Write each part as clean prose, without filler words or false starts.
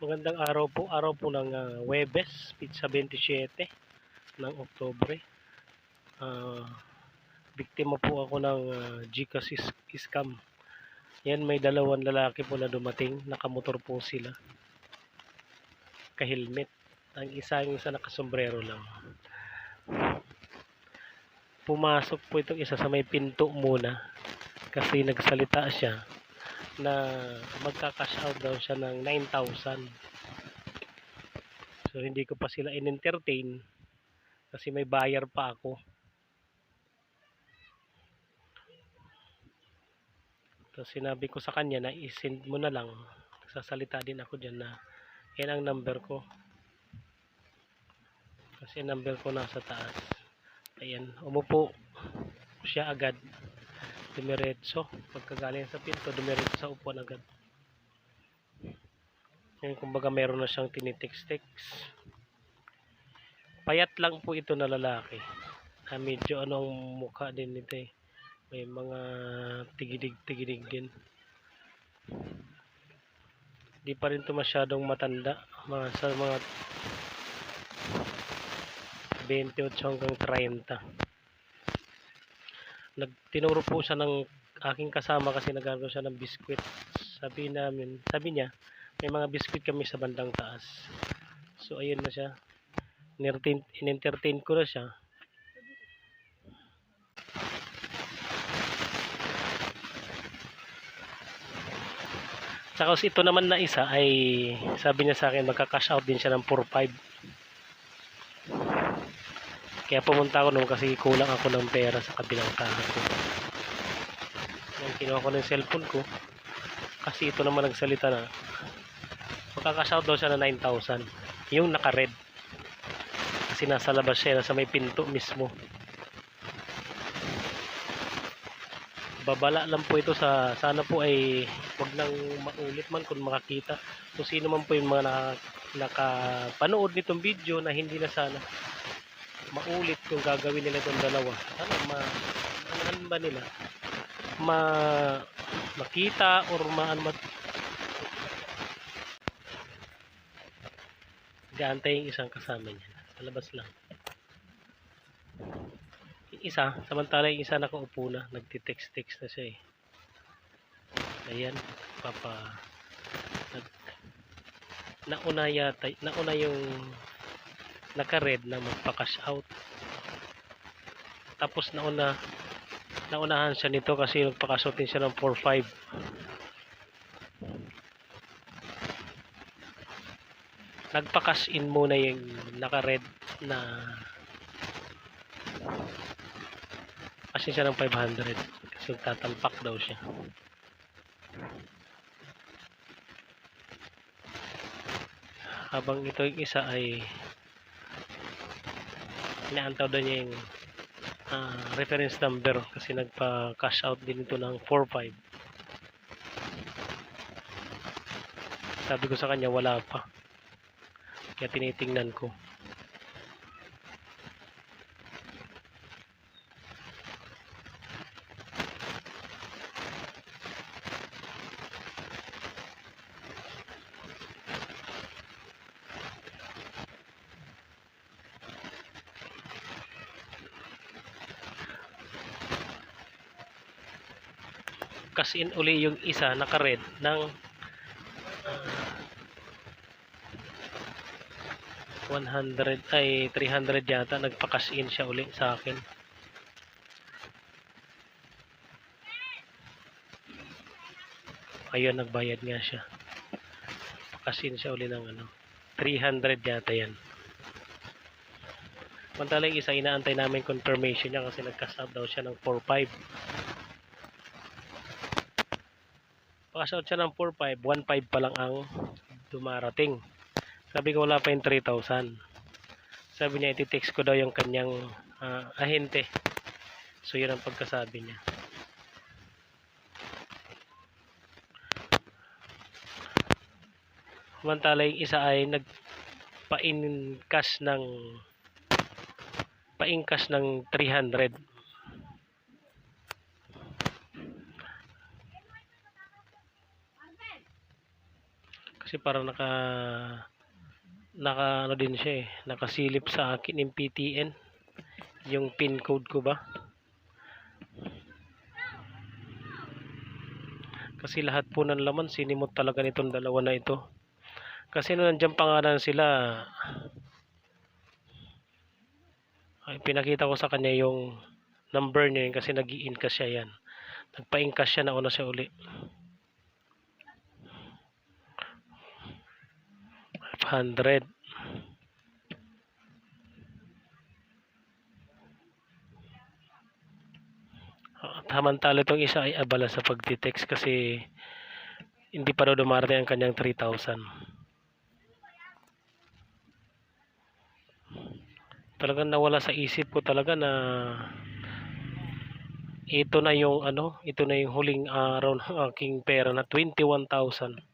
Magandang araw po ng Huwebes, Pizza 27 ng Oktubre. Biktima po ako ng GCash scam. Yan, may dalawang lalaki po na dumating, nakamotor po sila, kahilmet. Ang isa nakasombrero lang. Pumasok po itong isa sa may pinto muna kasi nagsalita siya na magka-cash out daw siya ng 9,000. So hindi ko pa sila in-entertain kasi may bayar pa ako. So sinabi ko sa kanya na i-send mo na lang. Sasalita din ako dyan na yan ang number ko. Kasi number ko nasa taas. Ayan, umupo siya agad. Dumiretso. Pagkagaling sa pinto, dumiretso sa upuan agad. Yan, kumbaga meron na siyang tinitext-text. Payat lang po ito na lalaki. Medyo anong mukha din nito eh. May mga tigidig-tigidig din. Di pa rin ito masyadong matanda. Sa mga 28 hanggang 30. Tinuro po siya ng aking kasama kasi nagano siya ng biskwit. Sabi niya, may mga biskwit kami sa bandang taas. So ayun na siya. In-entertain ko na siya. Tapos ito naman na isa ay sabi niya sa akin magka-cash out din siya ng 4-5. Kaya pumunta ako noon kasi kulang ako ng pera sa kabilang tahan ko. Yan, kinuha ko ng cellphone ko kasi ito naman nagsalita na magka-cash out daw siya na 9,000. Yung naka-red. Kasi nasa labas siya, nasa may pinto mismo. Babala lang po ito sana po ay wag nang maulit man kung makakita. Kung sino man po yung mga nakapanood nitong video na hindi na sana maulit yung gagawin nila itong dalawa. Sana ba nila makita or gaantay yung isang kasama niya. Sa labas lang. Yung isa, samantala yung isa nakaupo na, nagtitext-text na siya eh. Ayan, nauna yung naka-red na magpa-cash out. Tapos naunahan siya nito kasi nagpa-cash out din siya ng 4-5. Nagpa-cash in muna yung naka-red na kasi siya ng 500 kasi tatampak daw siya. Habang ito yung isa ay inaantaw daw niya yung reference number kasi nagpa-cash out din ito ng 4-5. Sabi ko sa kanya wala pa. Kaya tinitingnan ko. Cash in uli yung isa naka-red ng 100 ay 300 yata. Nagpa-cash in siya uli sa akin. Ayun, nagbayad nga siya. Pa-cash in siya uli ng 300 yata yan. Mantala yung isa, inaantay namin confirmation niya kasi nag-cash out daw siya ng 4-5. Pa-cash out siya ng 4-5, 1-5 pa lang ang dumarating. Sabi ko wala pa yung 3,000. Sabi niya iti-text ko daw yung kanyang ahente. So yun ang pagkasabi niya. Samantala yung isa ay nagpa-in-cash ng 300. Kasi parang naka ano din siya eh, nakasilip sa akin yung PTN, yung pin code ko ba. Kasi lahat po ng laman sinimot talaga nitong dalawa na ito. Kasi nung nandiyan pangalan sila, ay, pinakita ko sa kanya yung number niya yun kasi nag-i-encash siya yan. Nagpa-encash siya, nauna siya uli. 500. Samantala itong isa ay abala sa pagtitext kasi hindi pa daw dumarating ang kanyang 3,000. Talagang nawala sa isip ko talaga na ito na yung ito na yung huling araw ng aking pera na 21,000.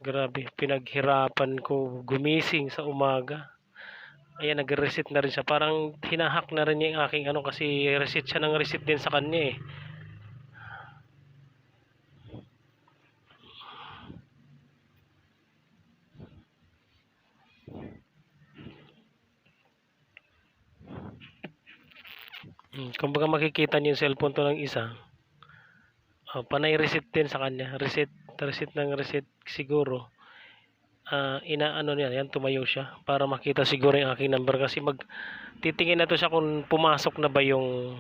Grabe, pinaghirapan ko gumising sa umaga. Ayan, nag-reset na rin siya. Parang hinahack na rin niya yung aking kasi reset siya ng reset din sa kanya eh. Kumbaga makikita niyo yung cellphone to ng isa. Panay reset din sa kanya. Reset ng reset siguro. Inaano niya, yan tumayo siya para makita siguro yung aking number kasi titingin na to siya kung pumasok na ba yung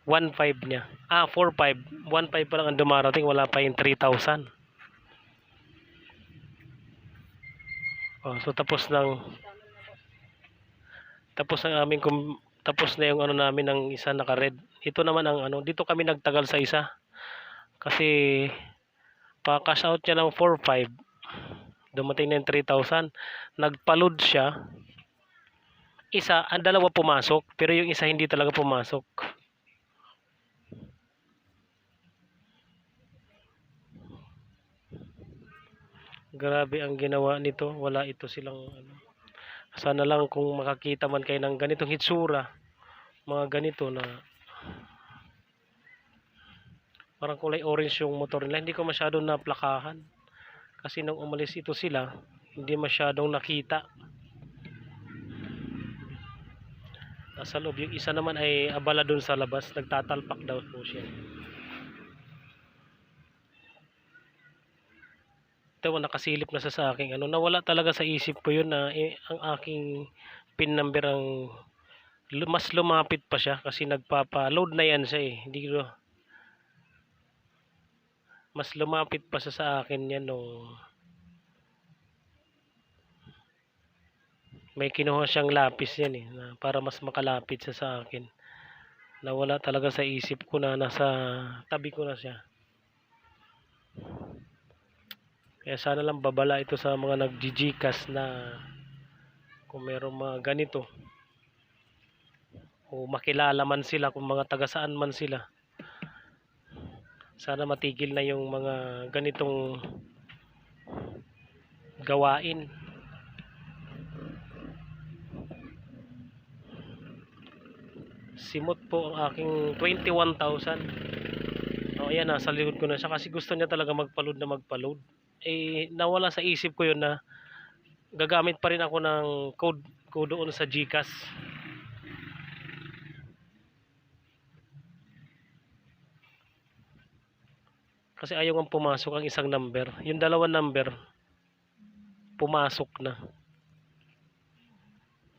1.5 niya. 4.5. 1.5 pa lang ang dumarating, wala pa yung 3,000. So tapos na yung namin ng isa naka-red. Ito naman ang dito kami nagtagal sa isa. Kasi pa-cash out niya ng 4.5. Dumating na yung 3,000. Nagpa-load siya. Ang dalawa pumasok, pero yung isa hindi talaga pumasok. Grabe ang ginawa nito. Wala ito silang Sana lang kung makakita man kayo ng ganitong hitsura. Mga ganito na parang kulay orange yung motor nila. Hindi ko masyadong naplakahan. Kasi nung umalis ito sila, hindi masyadong nakita. Nasa loob. Yung isa naman ay abala dun sa labas. Nagtatalpak daw po siya. Ito, nakasilip na sa akin. Nawala talaga sa isip ko yun na ang aking pin number ang mas lumapit pa siya kasi nagpapa-load na yan siya eh. Hindi ko mas lumapit pa siya sa akin yan nung may kinuha siyang lapis yan eh para mas makalapit siya sa akin. Nawala talaga sa isip ko na nasa tabi ko na siya. Kaya sana lang babala ito sa mga nag-GCash na kung mayroong mga ganito o makilala man sila kung mga taga saan man sila. Sana matigil na yung mga ganitong gawain. Simot po ang aking 21,000. Ayan, nasa likod ko na siya kasi gusto niya talaga magpa-load. Nawala sa isip ko yun na gagamit pa rin ako ng code doon sa GCash. Kasi ayaw nga pumasok ang isang number. Yung dalawang number, pumasok na.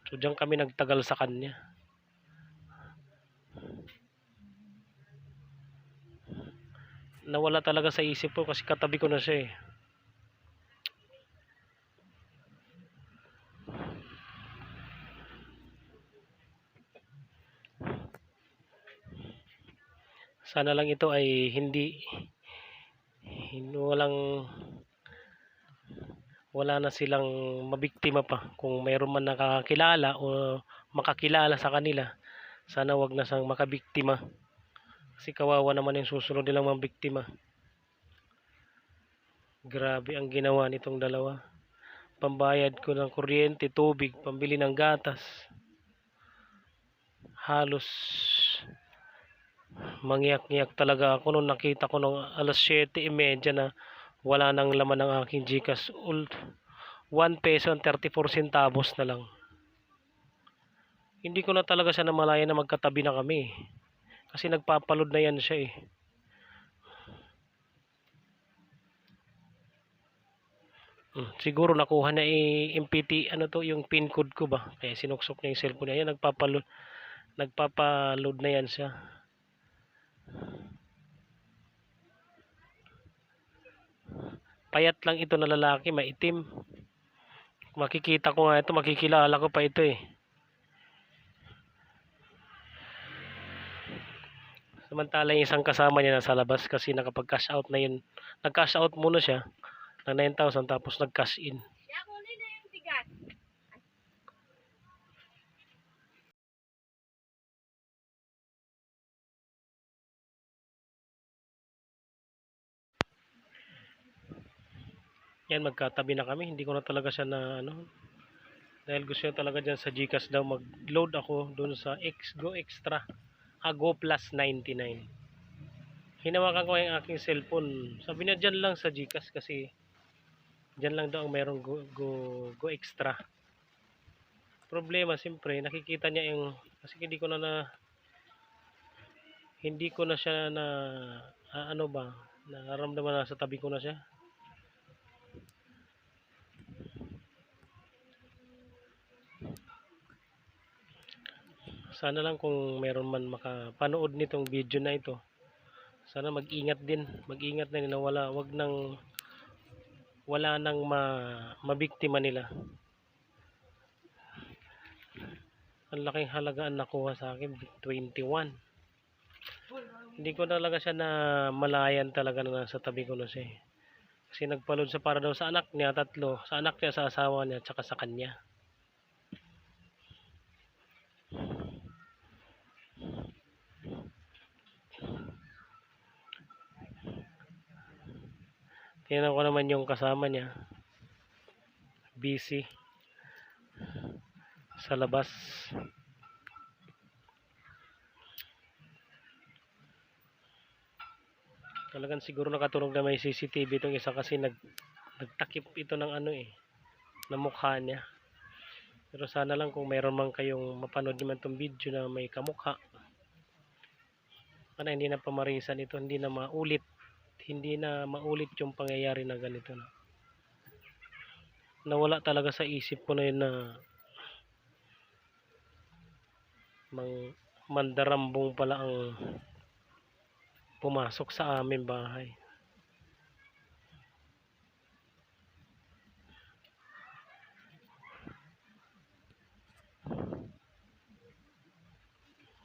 So, diyan kami nagtagal sa kanya. Nawala talaga sa isip ko kasi katabi ko na siya eh. Sana lang ito ay wala na silang mabiktima pa. Kung mayroon man nakakilala o makakilala sa kanila, sana wag na sang makabiktima. Kasi kawawa naman yung susunod nilang mga biktima. Grabe ang ginawa nitong dalawa. Pambayad ko ng kuryente, tubig, pambili ng gatas. Halos mangyak-ngyak talaga ako nung nakita ko nung alas 7:30 na Wala nang laman ng aking GCash. 1 peso and 34 centavos na lang. Hindi ko na talaga siya namalayan na magkatabi na kami. Kasi nagpapaload na yan siya eh. Siguro nakuha na MPT ano to, yung pin code ko ba. Kaya sinuksok niya yung cellphone niya. Yan, nagpapaload na yan siya. Payat lang ito na lalaki, maitim. Makikita ko nga ito, makikilala ko pa ito eh. Samantala yung isang kasama niya nasa labas kasi nakapag-cash out na yun. Nag-cash out muna siya ng 9,000 tapos nag-cash in. Yan, magkatabi na kami. Hindi ko na talaga siya na ano. Dahil gusto niya talaga dyan sa GCash daw mag-load ako dun sa Go Extra. Go Plus 99. Hinawakan ko yung aking cellphone. Sabi niya dyan lang sa GCash kasi dyan lang daw ang merong Go Extra. Problema siyempre, nakikita niya yung kasi hindi ko na siya na ano ba, nararamdaman na sa tabi ko na siya. Sana lang kung meron man makapanood nitong video na ito. Sana mag-ingat din na wala nang mabiktima nila. Ang laking halagaan nakuha sa akin, 21. Hindi ko talaga siya na malayan talaga na nasa tabi ko na siya. Kasi nagpaload siya para daw sa anak niya, 3. Sa anak niya, sa asawa niya, tsaka sa kanya. Tingnan ko naman yung kasama niya. Busy sa labas. Talagang siguro nakatunog na may CCTV itong isa kasi nagtakip ito ng ano eh, na mukha niya. Pero sana lang kung mayroon man kayong mapanood naman itong video na may kamukha. Sana hindi na pamarisan ito, hindi na maulit yung pangyayari na ganito na. Nawala talaga sa isip ko na yun na mandarambong pala ang pumasok sa aming bahay.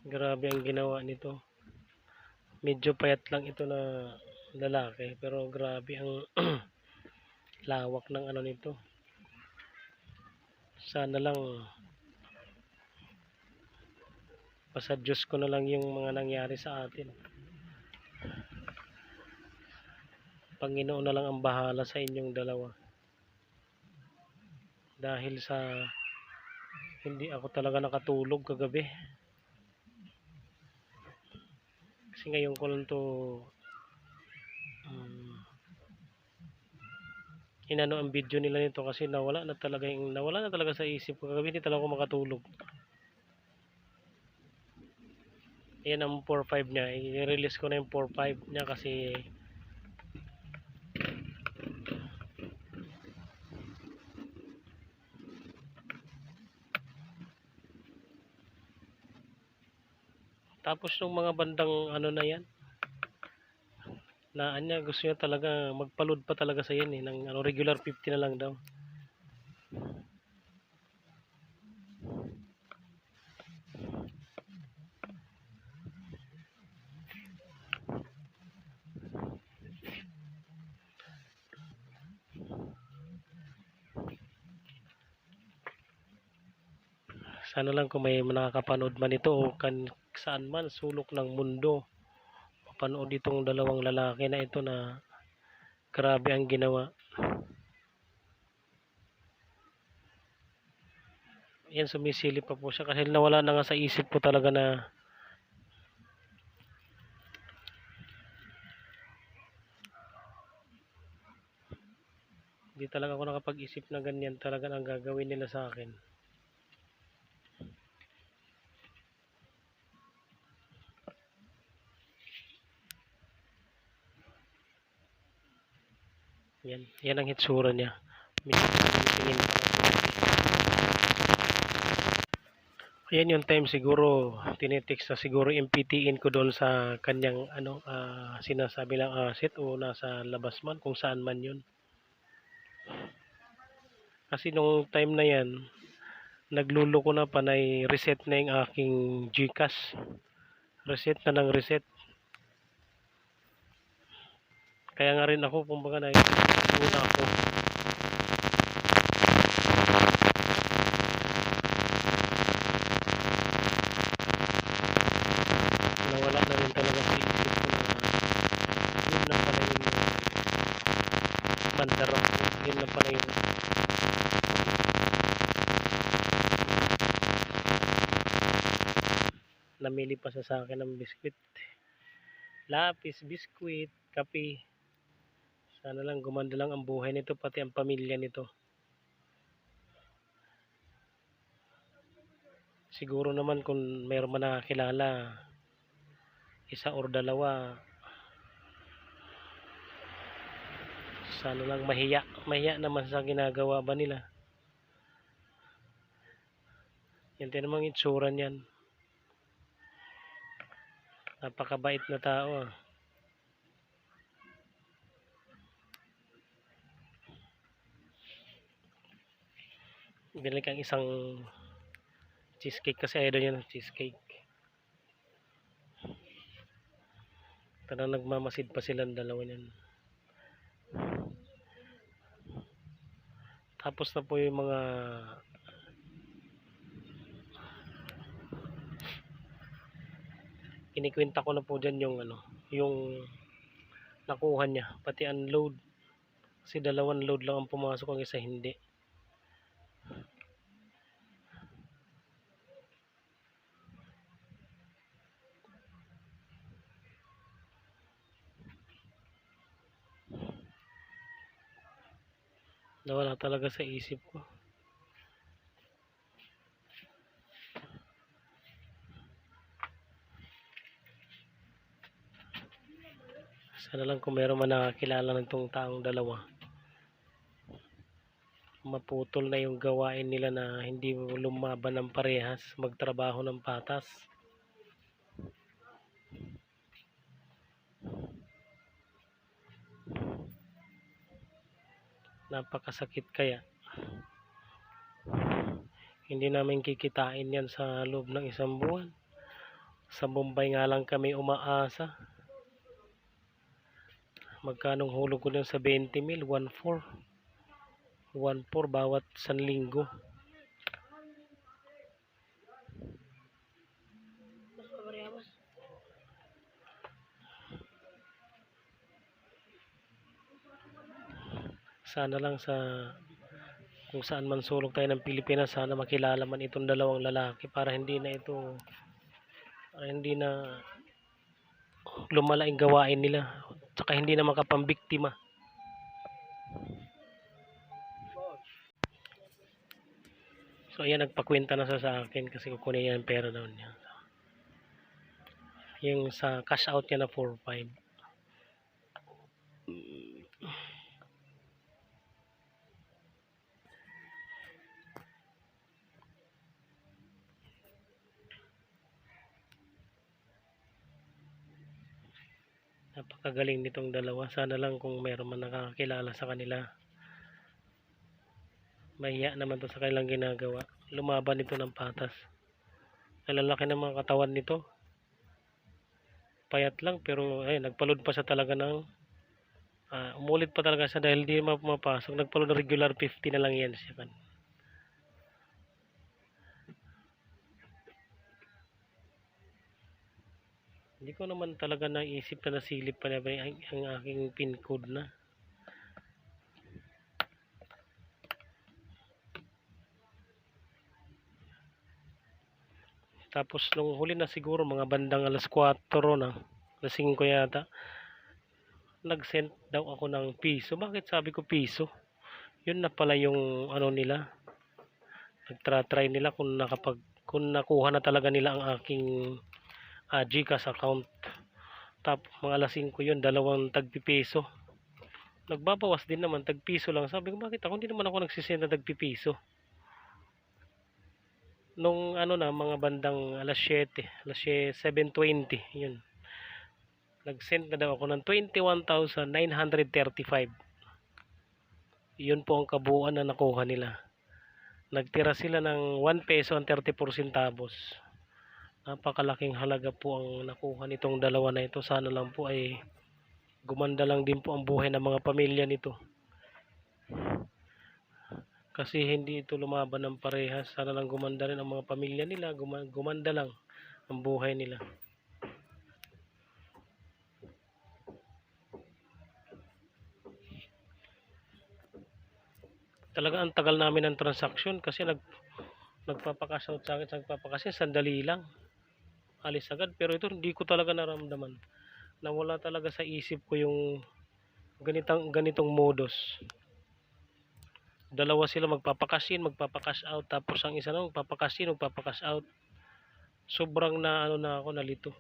Grabe ang ginawa nito. Medyo payat lang ito na lalaki pero grabe ang lawak ng ano nito. Sana lang basta Diyos ko na lang yung mga nangyari sa atin. Panginoon na lang ang bahala sa inyong dalawa. Dahil sa hindi ako talaga nakatulog kagabi. Kasi ngayon ko lang to inano ang video nila nito kasi nawala na talaga sa isip ko kagabi. Hindi talaga ako makatulog. Ayan ang 4.5 niya. I-release ko na yung 4.5 niya kasi tapos yung mga bandang ano na yan na anya gusto niya talaga magpaload pa talaga sa yan eh ng ano, regular 50 na lang daw. Sana lang kung may nakakapanood man ito o saan man sulok ng mundo mapanood itong dalawang lalaki na ito na grabe ang ginawa. Yan, sumisilip pa po siya kasi nawala na nga sa isip ko talaga na Hindi talaga ako nakapag-isip na ganyan talaga ang gagawin nila sa akin. Yan ang hitsura niya. Tingin pa ayan yung time siguro tinitext na siguro MPTin ko doon sa kanyang sinasabi lang asset o nasa labas man kung saan man yun. Kasi nung time na yan nagluloko na panay reset na yung aking GCash. Reset na ng reset. Kaya nga rin ako kumbaga na una ako. Nawala na rin talaga sa isip ko na yun na pala yung mandarap ko. Yun na pala yung namili pa sa akin ng biskwit. Lapis, biskwit, kape. Sana lang gumanda lang ang buhay nito pati ang pamilya nito. Siguro naman kung mayroon man nakakilala isa or dalawa, sana lang mahiya naman sa ginagawa ba nila. Yan din namang itsura niyan. Napakabait na tao. Binili kang isang cheesecake kasi idol niya ng cheesecake. Talagang nagmamasid pa silang dalawa niyan. Tapos na po yung mga kinikwenta ko na po dyan yung nakuha niya, pati unload. Kasi dalawang load lang ang pumasok, ang isa hindi. Nawala talaga sa isip ko. Sana lang kung meron man nakakilala ng itong taong dalawa, maputol na yung gawain nila na hindi lumaban ng parehas, magtrabaho ng patas. Napakasakit kaya. Hindi namin kikitain yan sa loob ng isang buwan. Sa Bombay nga lang kami umaasa. Magkanong hulog ko lang sa 20 mil? 1.4. 1.4 bawat isang linggo. Sana lang sa kung saan man sulok tayo ng Pilipinas, sana makilala man itong dalawang lalaki para hindi na lumala yung gawain nila, tsaka hindi na makapambiktima. So ayan, nagpakwenta na sa akin kasi kukunin niya yung pera daw niya. Yung sa cash out niya na 4.5. Napakagaling nitong dalawa. Sana lang kung mayroon man nakakilala sa kanila. Mahiya naman to sa kanilang ginagawa. Lumaban ito ng patas. Nalalaki ng mga katawan nito. Payat lang pero nagpaload pa siya talaga ng umulit pa talaga siya dahil di mapapasok. Nagpaload ng regular 50 na lang yan siya. Hindi ko naman talaga naisip na nasilip pa na ang aking pin code na. Tapos nung huli na siguro mga bandang alas 4 na, alas 5 yata, nag-send daw ako ng piso. Bakit sabi ko piso? Yun na pala yung ano nila. Nagtra-try nila kung nakuha na talaga nila ang aking GCash account. Tapos mga alas 5 yun, dalawang tagpipiso. Nagbabawas din naman, tagpiso lang. Sabi ko, bakit ako? Hindi naman ako nagsisend na tagpipiso. Nung ano na, mga bandang alas 7:20, yun. Nag-send na daw ako ng 21,935. Yun po ang kabuuan na nakuha nila. Nagtira sila ng 1 peso and 34 centavos. Napakalaking halaga po ang nakuha nitong dalawa na ito. Sana lang po ay gumanda lang din po ang buhay ng mga pamilya nito. Kasi hindi ito lumaban ng parehas. Sana lang gumanda rin ang mga pamilya nila. Gumanda lang ang buhay nila. Talaga ang tagal namin ng transaksyon kasi nagpapakash out sa akin. Nagpapakash, sandali lang. Alis agad. Pero ito hindi ko talaga naramdaman. Nawala talaga sa isip ko yung ganitong modus. Dalawa sila magpapakash in, magpapakash out. Tapos ang isa na magpapakash in, magpapakash out. Sobrang na ako, nalito.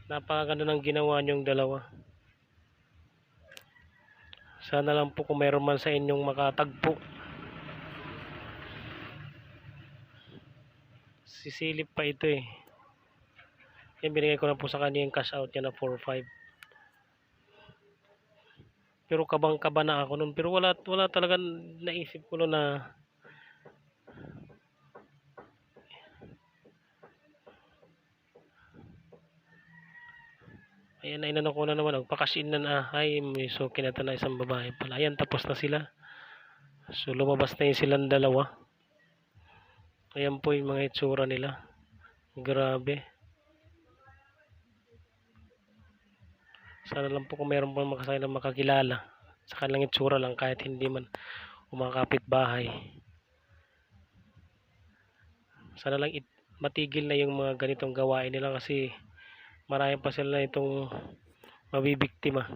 Napakaganda ng ginawa niyong dalawa. Sana lang po kung mayroon man sa inyong makatagpo. Sisilip pa ito eh. Yan, binigay ko na po sa kanya yung cash out niya na 4-5. Pero kabang-kaba na ako nun. Pero wala talaga naisip ko nun na ayan, na inano ko na naman. Nagpakash in na ay may suki na na isang babae pala. Ayan, tapos na sila. So lumabas na yung silang dalawa. Ayan po yung mga itsura nila. Grabe. Sana lang po kung meron pang makasaya na makakilala. Sa kanilang itsura lang kahit hindi man umakapit bahay. Sana lang matigil na yung mga ganitong gawain nila kasi marami pa sila itong mabibiktima.